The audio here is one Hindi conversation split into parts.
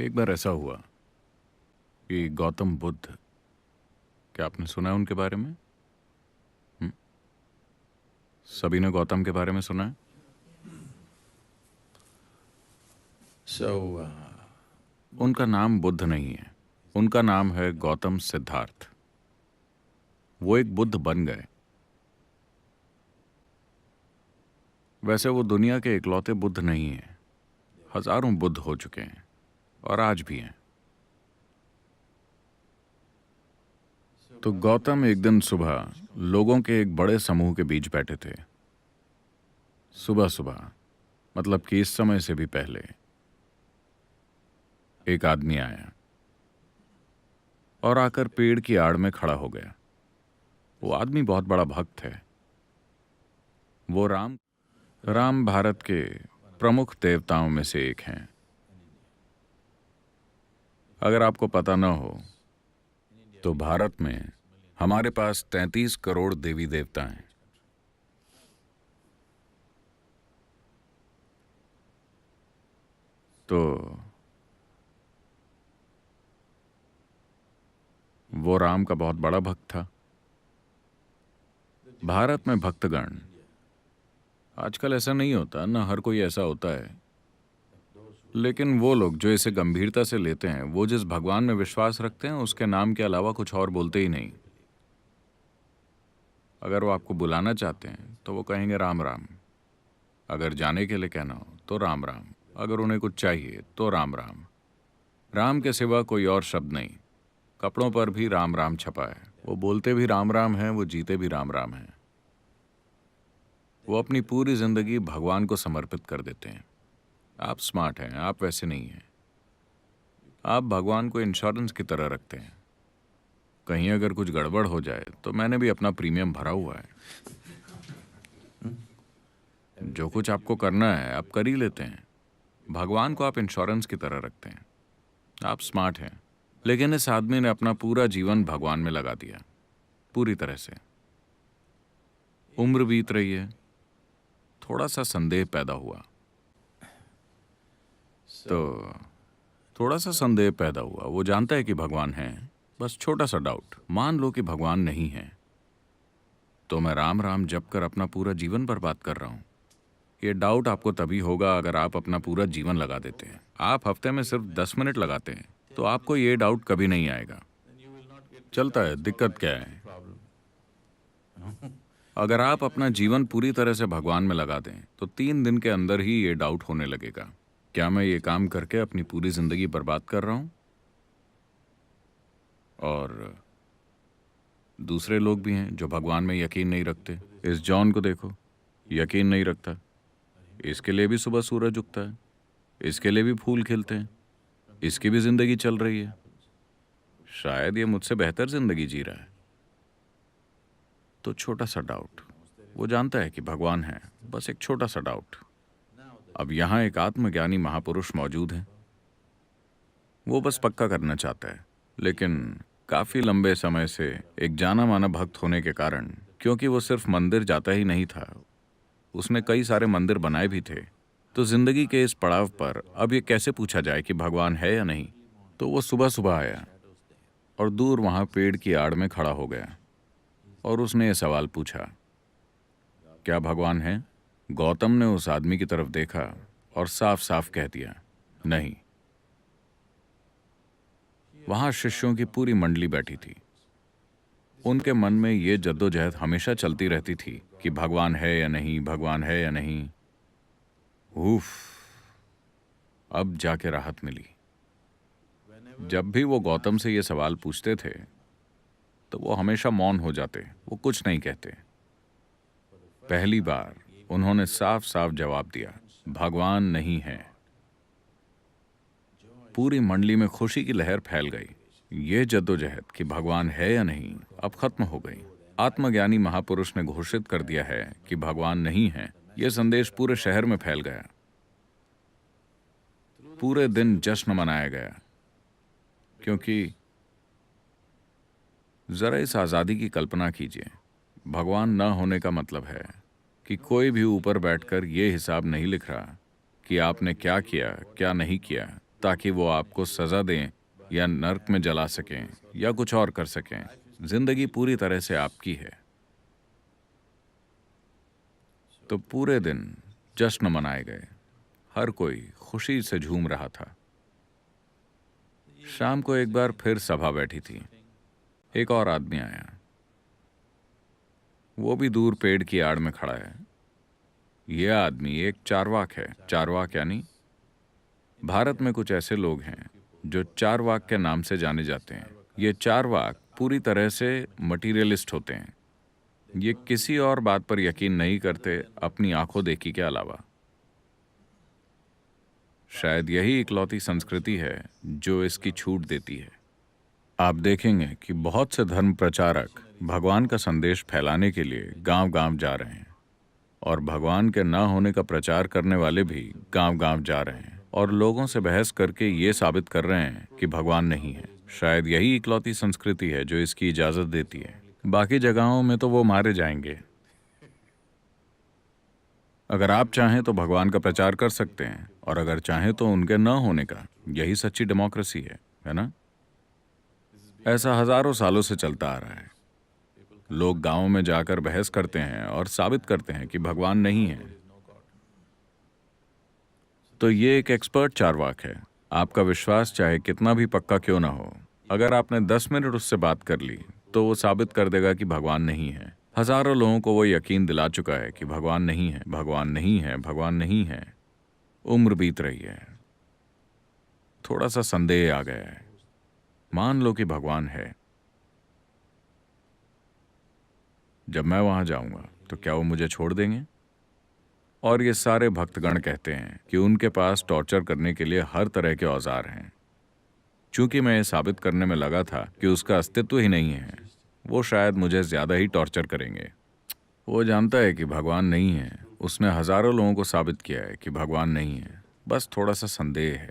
एक बार ऐसा हुआ कि गौतम बुद्ध, क्या आपने सुना है उनके बारे में? हम्म? सभी ने गौतम के बारे में सुना है? So, उनका नाम बुद्ध नहीं है, उनका नाम है गौतम सिद्धार्थ। वो एक बुद्ध बन गए। वैसे वो दुनिया के इकलौते बुद्ध नहीं हैं। हजारों बुद्ध हो चुके हैं और आज भी हैं। तो गौतम एक दिन सुबह लोगों के एक बड़े समूह के बीच बैठे थे। सुबह सुबह, मतलब कि इस समय से भी पहले, एक आदमी आया और आकर पेड़ की आड़ में खड़ा हो गया। वो आदमी बहुत बड़ा भक्त है। वो राम भारत के प्रमुख देवताओं में से एक हैं। अगर आपको पता न हो तो भारत में हमारे पास 33 करोड़ देवी देवता हैं। तो वो राम का बहुत बड़ा भक्त था। भारत में भक्तगण, आजकल ऐसा नहीं होता ना, हर कोई ऐसा होता है, लेकिन वो लोग जो इसे गंभीरता से लेते हैं, वो जिस भगवान में विश्वास रखते हैं उसके नाम के अलावा कुछ और बोलते ही नहीं। अगर वो आपको बुलाना चाहते हैं तो वो कहेंगे राम राम। अगर जाने के लिए कहना हो तो राम राम। अगर उन्हें कुछ चाहिए तो राम राम। राम के सिवा कोई और शब्द नहीं। कपड़ों पर भी राम राम छपा है। वो बोलते भी राम राम हैं, वो जीते भी राम राम हैं। वो अपनी पूरी जिंदगी भगवान को समर्पित कर देते हैं। आप स्मार्ट हैं, आप वैसे नहीं हैं। आप भगवान को इंश्योरेंस की तरह रखते हैं। कहीं अगर कुछ गड़बड़ हो जाए तो मैंने भी अपना प्रीमियम भरा हुआ है। जो कुछ आपको करना है आप कर ही लेते हैं। भगवान को आप इंश्योरेंस की तरह रखते हैं। आप स्मार्ट हैं। लेकिन इस आदमी ने अपना पूरा जीवन भगवान में लगा दिया, पूरी तरह से। उम्र बीत रही है, थोड़ा सा संदेह पैदा हुआ। तो थोड़ा सा संदेह पैदा हुआ। वो जानता है कि भगवान है, बस छोटा सा डाउट। मान लो कि भगवान नहीं है, तो मैं राम राम जप कर अपना पूरा जीवन बर्बाद कर रहा हूं। ये डाउट आपको तभी होगा अगर आप अपना पूरा जीवन लगा देते हैं। आप हफ्ते में सिर्फ 10 मिनट लगाते हैं तो आपको ये डाउट कभी नहीं आएगा। चलता है, दिक्कत क्या है? अगर आप अपना जीवन पूरी तरह से भगवान में लगा दें तो 3 दिन के अंदर ही ये डाउट होने लगेगा, क्या मैं ये काम करके अपनी पूरी जिंदगी बर्बाद कर रहा हूं? और दूसरे लोग भी हैं जो भगवान में यकीन नहीं रखते। इस जॉन को देखो, यकीन नहीं रखता। इसके लिए भी सुबह सूरज उगता है, इसके लिए भी फूल खिलते हैं, इसकी भी जिंदगी चल रही है। शायद ये मुझसे बेहतर जिंदगी जी रहा है। तो छोटा सा डाउट। वो जानता है कि भगवान है, बस एक छोटा सा डाउट। अब यहाँ एक आत्मज्ञानी महापुरुष मौजूद है। वो बस पक्का करना चाहता है, लेकिन काफी लंबे समय से एक जाना माना भक्त होने के कारण, क्योंकि वो सिर्फ मंदिर जाता ही नहीं था, उसने कई सारे मंदिर बनाए भी थे। तो जिंदगी के इस पड़ाव पर अब ये कैसे पूछा जाए कि भगवान है या नहीं? तो वो सुबह सुबह आया और दूर वहां पेड़ की आड़ में खड़ा हो गया और उसने ये सवाल पूछा, क्या भगवान है? गौतम ने उस आदमी की तरफ देखा और साफ साफ कह दिया, नहीं। वहां शिष्यों की पूरी मंडली बैठी थी। उनके मन में ये जद्दोजहद हमेशा चलती रहती थी कि भगवान है या नहीं, भगवान है या नहीं। उफ, अब जाके राहत मिली। जब भी वो गौतम से ये सवाल पूछते थे तो वो हमेशा मौन हो जाते, वो कुछ नहीं कहते। पहली बार उन्होंने साफ साफ जवाब दिया, भगवान नहीं है। पूरी मंडली में खुशी की लहर फैल गई। ये जद्दोजहद कि भगवान है या नहीं अब खत्म हो गई। आत्मज्ञानी महापुरुष ने घोषित कर दिया है कि भगवान नहीं है। यह संदेश पूरे शहर में फैल गया। पूरे दिन जश्न मनाया गया, क्योंकि जरा इस आजादी की कल्पना कीजिए। भगवान न होने का मतलब है कि कोई भी ऊपर बैठकर ये हिसाब नहीं लिख रहा कि आपने क्या किया, क्या नहीं किया, ताकि वो आपको सजा दें या नर्क में जला सकें या कुछ और कर सकें। जिंदगी पूरी तरह से आपकी है। तो पूरे दिन जश्न मनाए गए, हर कोई खुशी से झूम रहा था। शाम को एक बार फिर सभा बैठी थी। एक और आदमी आया, वो भी दूर पेड़ की आड़ में खड़ा है। यह आदमी एक चारवाक है। चारवाक यानी भारत में कुछ ऐसे लोग हैं जो चारवाक के नाम से जाने जाते हैं। ये चारवाक पूरी तरह से मटीरियलिस्ट होते हैं। ये किसी और बात पर यकीन नहीं करते अपनी आंखों देखी के अलावा। शायद यही इकलौती संस्कृति है जो इसकी छूट देती है। आप देखेंगे कि बहुत से धर्म प्रचारक भगवान का संदेश फैलाने के लिए गांव-गांव जा रहे हैं, और भगवान के न होने का प्रचार करने वाले भी गांव-गांव जा रहे हैं और लोगों से बहस करके ये साबित कर रहे हैं कि भगवान नहीं है। शायद यही इकलौती संस्कृति है जो इसकी इजाजत देती है। बाकी जगहों में तो वो मारे जाएंगे। अगर आप चाहें तो भगवान का प्रचार कर सकते हैं, और अगर चाहें तो उनके न होने का। यही सच्ची डेमोक्रेसी है ना? ऐसा हजारों सालों से चलता आ रहा है। लोग गांवों में जाकर बहस करते हैं और साबित करते हैं कि भगवान नहीं है। तो ये एक एक्सपर्ट चारवाक है। आपका विश्वास चाहे कितना भी पक्का क्यों ना हो, अगर आपने 10 मिनट उससे बात कर ली तो वो साबित कर देगा कि भगवान नहीं है। हजारों लोगों को वो यकीन दिला चुका है कि भगवान नहीं है, भगवान नहीं है, भगवान नहीं है। उम्र बीत रही है, थोड़ा सा संदेह आ गया है। मान लो कि भगवान है। जब मैं वहां जाऊंगा तो क्या वो मुझे छोड़ देंगे? और ये सारे भक्तगण कहते हैं कि उनके पास टॉर्चर करने के लिए हर तरह के औजार हैं। चूंकि मैं ये साबित करने में लगा था कि उसका अस्तित्व ही नहीं है, वो शायद मुझे ज्यादा ही टॉर्चर करेंगे। वो जानता है कि भगवान नहीं है। उसने हजारों लोगों को साबित किया है कि भगवान नहीं है। बस थोड़ा सा संदेह है।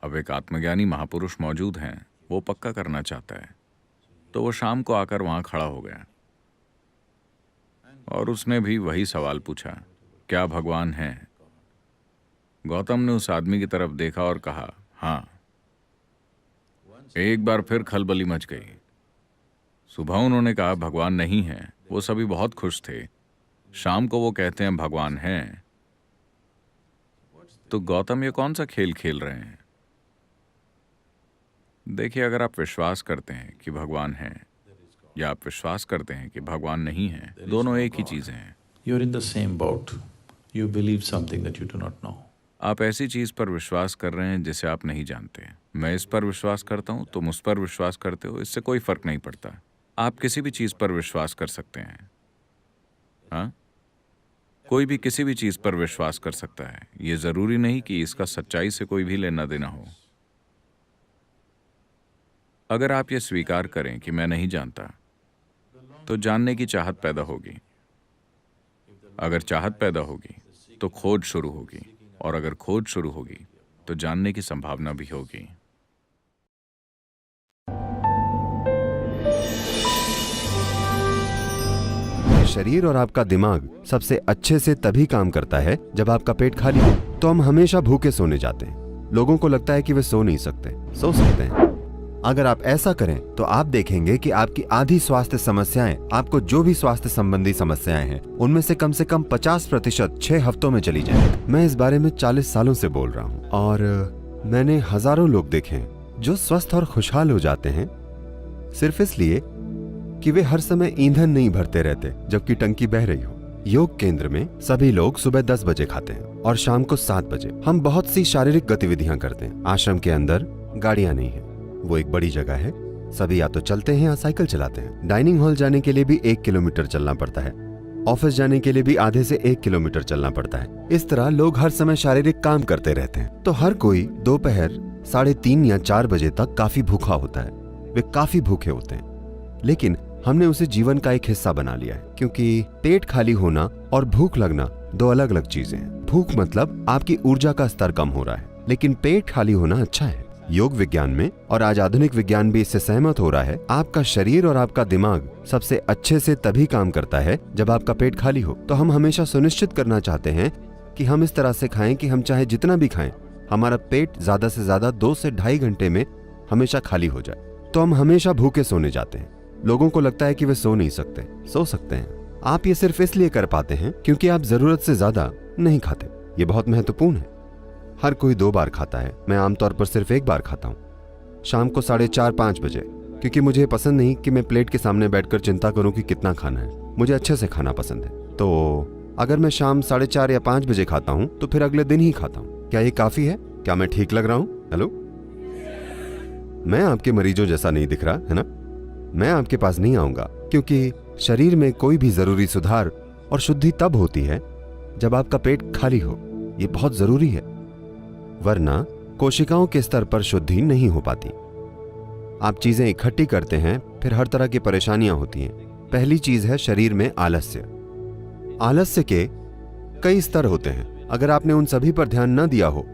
अब एक आत्मज्ञानी महापुरुष मौजूद हैं, वो पक्का करना चाहता है। तो वो शाम को आकर वहां खड़ा हो गया और उसने भी वही सवाल पूछा, क्या भगवान है? गौतम ने उस आदमी की तरफ देखा और कहा, हाँ। एक बार फिर खलबली मच गई। सुबह उन्होंने कहा भगवान नहीं है। वो सभी बहुत खुश थे। शाम को वो कहते हैं भगवान है। तो गौतम ये कौन सा खेल खेल रहे हैं? देखिए, अगर आप विश्वास करते हैं कि भगवान है या आप विश्वास करते हैं कि भगवान नहीं है, दोनों एक ही चीजें हैं। You're in the same boat. You believe something that you do not know. आप ऐसी चीज पर विश्वास कर रहे हैं जिसे आप नहीं जानते। मैं इस पर विश्वास करता हूं, तुम उस पर विश्वास करते हो, इससे कोई फर्क नहीं पड़ता। आप किसी भी चीज पर विश्वास कर सकते हैं। हाँ, कोई भी किसी भी चीज पर विश्वास कर सकता है। ये जरूरी नहीं कि इसका सच्चाई से कोई भी लेना देना हो। अगर आप ये स्वीकार करें कि मैं नहीं जानता, तो जानने की चाहत पैदा होगी। अगर चाहत पैदा होगी तो खोज शुरू होगी, और अगर खोज शुरू होगी तो जानने की संभावना भी होगी। शरीर और आपका दिमाग सबसे अच्छे से तभी काम करता है जब आपका पेट खाली हो। तो हम हमेशा भूखे सोने जाते हैं। लोगों को लगता है कि वे सो नहीं सकते, सो सकते हैं। अगर आप ऐसा करें तो आप देखेंगे कि आपकी आधी स्वास्थ्य समस्याएं, आपको जो भी स्वास्थ्य संबंधी समस्याएं हैं, उनमें से कम 50% 6 हफ्तों में चली जाएं। मैं इस बारे में 40 सालों से बोल रहा हूं, और मैंने हजारों लोग देखे हैं जो स्वस्थ और खुशहाल हो जाते हैं सिर्फ इसलिए कि वे हर समय ईंधन नहीं भरते रहते जबकि टंकी बह रही हो। योग केंद्र में सभी लोग सुबह 10 बजे खाते हैं और शाम को 7 बजे। हम बहुत सी शारीरिक गतिविधियां करते हैं। आश्रम के अंदर गाड़ियां नहीं है, वो एक बड़ी जगह है। सभी या तो चलते हैं या साइकिल चलाते हैं। डाइनिंग हॉल जाने के लिए भी 1 किलोमीटर चलना पड़ता है। ऑफिस जाने के लिए भी आधे से 1 किलोमीटर चलना पड़ता है। इस तरह लोग हर समय शारीरिक काम करते रहते हैं। तो हर कोई दोपहर 3:30 या 4 बजे तक काफी भूखा होता है। वे काफी भूखे होते हैं, लेकिन हमने उसे जीवन का एक हिस्सा बना लिया है, क्योंकि पेट खाली होना और भूख लगना 2 अलग अलग चीजें हैं। भूख मतलब आपकी ऊर्जा का स्तर कम हो रहा है, लेकिन पेट खाली होना अच्छा है। योग विज्ञान में, और आज आधुनिक विज्ञान भी इससे सहमत हो रहा है, आपका शरीर और आपका दिमाग सबसे अच्छे से तभी काम करता है जब आपका पेट खाली हो। तो हम हमेशा सुनिश्चित करना चाहते हैं कि हम इस तरह से खाएं कि हम चाहे जितना भी खाएं हमारा पेट ज्यादा से ज्यादा 2 से 2.5 घंटे में हमेशा खाली हो जाए तो हम हमेशा भूखे सोने जाते हैं। लोगों को लगता है कि वे सो नहीं सकते, सो सकते हैं। आप ये सिर्फ इसलिए कर पाते हैं क्योंकि आप जरूरत से ज्यादा नहीं खाते। ये बहुत महत्वपूर्ण है। हर कोई 2 बार खाता है, मैं आमतौर पर सिर्फ 1 बार खाता हूँ, शाम को 4:30-5 बजे, क्योंकि मुझे पसंद नहीं कि मैं प्लेट के सामने बैठकर चिंता करूं कि कितना खाना है। मुझे अच्छे से खाना पसंद है। तो अगर मैं शाम 4:30 या 5 बजे खाता हूं तो फिर अगले दिन ही खाता हूं। क्या ये काफी है? क्या मैं ठीक लग रहा हूं? हेलो, मैं आपके मरीजों जैसा नहीं दिख रहा है ना? मैं आपके पास नहीं आऊंगा क्योंकि शरीर में कोई भी जरूरी सुधार और शुद्धि तब होती है जब आपका पेट खाली हो। ये बहुत जरूरी है, वरना कोशिकाओं के स्तर पर शुद्धि नहीं हो पाती। आप चीजें इकट्ठी करते हैं, फिर हर तरह की परेशानियां होती हैं। पहली चीज है शरीर में आलस्य। आलस्य के कई स्तर होते हैं। अगर आपने उन सभी पर ध्यान न दिया हो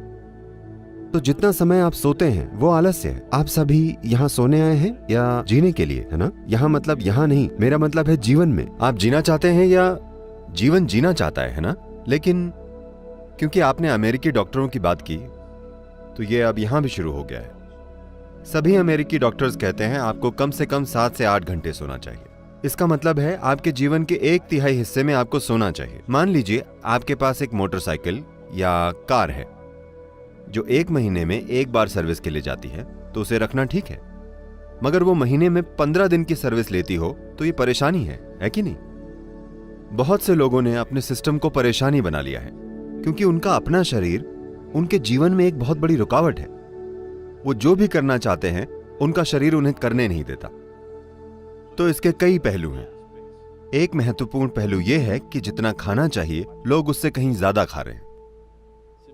तो जितना समय आप सोते हैं वो आलस्य है। आप सभी यहाँ सोने आए हैं या जीने के लिए, है ना? यहाँ मतलब यहाँ नहीं, मेरा मतलब है जीवन में। आप जीना चाहते हैं या जीवन जीना चाहता है ना? लेकिन क्योंकि आपने अमेरिकी डॉक्टरों की बात की तो ये अब यहां भी शुरू हो गया है। सभी अमेरिकी डॉक्टर्स कहते हैं आपको कम से कम 7 से 8 घंटे सोना चाहिए। इसका मतलब है आपके जीवन के 1/3 हिस्से में आपको सोना चाहिए। मान लीजिए आपके पास एक मोटरसाइकिल या कार है जो 1 महीने में 1 बार सर्विस के लिए जाती है, तो उसे रखना ठीक है। मगर वो महीने में 15 दिन की सर्विस लेती हो तो ये परेशानी है कि नहीं? बहुत से लोगों ने अपने सिस्टम को परेशानी बना लिया है क्योंकि उनका अपना शरीर उनके जीवन में एक बहुत बड़ी रुकावट है। वो जो भी करना चाहते हैं उनका शरीर उन्हें करने नहीं देता। तो इसके कई पहलू हैं। एक महत्वपूर्ण पहलू यह है कि जितना खाना चाहिए लोग उससे कहीं ज्यादा खा रहे हैं,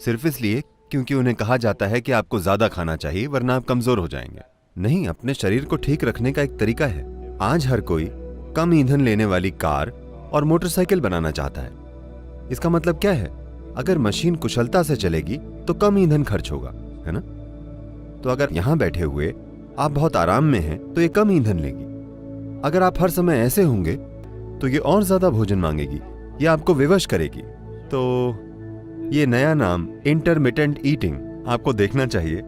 सिर्फ इसलिए क्योंकि उन्हें कहा जाता है कि आपको ज्यादा खाना चाहिए वरना आप कमजोर हो जाएंगे। नहीं, अपने शरीर को ठीक रखने का एक तरीका है। आज हर कोई कम ईंधन लेने वाली कार और मोटरसाइकिल बनाना चाहता है। इसका मतलब क्या है? अगर मशीन कुशलता से चलेगी तो कम ईंधन खर्च होगा, है ना? तो अगर यहां बैठे हुए आप बहुत आराम में हैं तो ये कम ईंधन लेगी। अगर आप हर समय ऐसे होंगे तो ये और ज्यादा भोजन मांगेगी, ये आपको विवश करेगी। तो ये नया नाम इंटरमिटेंट ईटिंग आपको देखना चाहिए।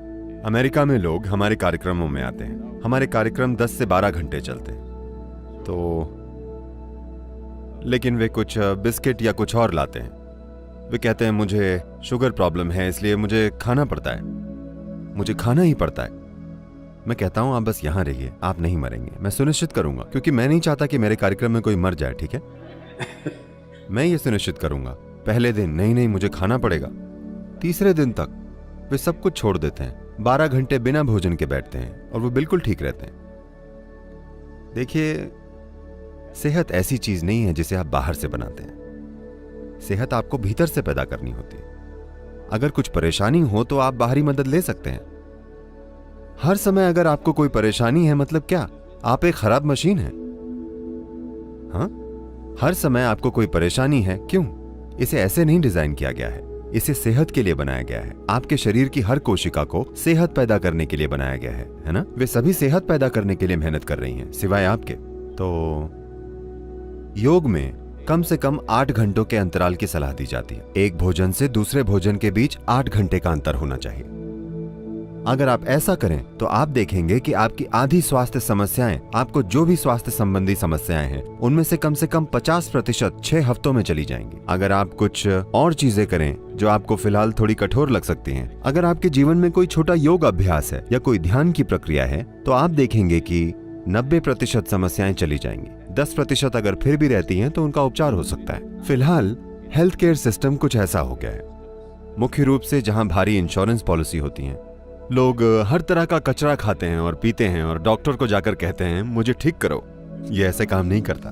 अमेरिका में लोग हमारे कार्यक्रमों में आते हैं। हमारे कार्यक्रम 10 से 12 घंटे चलते हैं। तो लेकिन वे कुछ बिस्किट या कुछ और लाते हैं। वे कहते हैं मुझे शुगर प्रॉब्लम है इसलिए मुझे खाना पड़ता है, मुझे खाना ही पड़ता है। मैं कहता हूं आप बस यहां रहिए, आप नहीं मरेंगे, मैं सुनिश्चित करूंगा, क्योंकि मैं नहीं चाहता कि मेरे कार्यक्रम में कोई मर जाए, ठीक है? मैं ये सुनिश्चित करूंगा। पहले दिन नहीं मुझे खाना पड़ेगा। तीसरे दिन तक वे सब कुछ छोड़ देते हैं, 12 घंटे बिना भोजन के बैठते हैं और वो बिल्कुल ठीक रहते हैं। देखिए, सेहत ऐसी चीज नहीं है जिसे आप बाहर से बनाते हैं। सेहत आपको भीतर से पैदा करनी होती है। अगर कुछ परेशानी हो तो आप बाहरी मदद ले सकते हैं। हर समय अगर आपको कोई परेशानी है मतलब क्या? आप एक खराब मशीन हैं। हाँ, हर समय आपको कोई परेशानी है, क्यों? इसे ऐसे नहीं डिजाइन किया गया है, इसे सेहत के लिए बनाया गया है। आपके शरीर की हर कोशिका को सेहत पैदा करने के लिए बनाया गया है ना? वे सभी सेहत पैदा करने के लिए मेहनत कर रही हैं, सिवाय आपके। तो योग में कम से कम 8 घंटों के अंतराल की सलाह दी जाती है। एक भोजन से दूसरे भोजन के बीच 8 घंटे का अंतर होना चाहिए। अगर आप ऐसा करें तो आप देखेंगे कि आपकी आधी स्वास्थ्य समस्याएं, आपको जो भी स्वास्थ्य संबंधी समस्याएं हैं, उनमें से कम 50% 6 हफ्तों में चली जाएंगी। अगर आप कुछ और चीजें करें जो आपको फिलहाल थोड़ी कठोर लग सकती हैं, अगर आपके जीवन में कोई छोटा योग अभ्यास है या कोई ध्यान की प्रक्रिया है, तो आप देखेंगे कि 90% समस्याएं चली जाएंगी। 10% अगर फिर भी रहती हैं तो उनका उपचार हो सकता है। फिलहाल हेल्थ केयर सिस्टम कुछ ऐसा हो गया है। मुख्य रूप से जहां भारी इंश्योरेंस पॉलिसी होती हैं, लोग हर तरह का कचरा खाते हैं और पीते हैं और डॉक्टर को जाकर कहते हैं मुझे ठीक करो। ये ऐसे काम नहीं करता।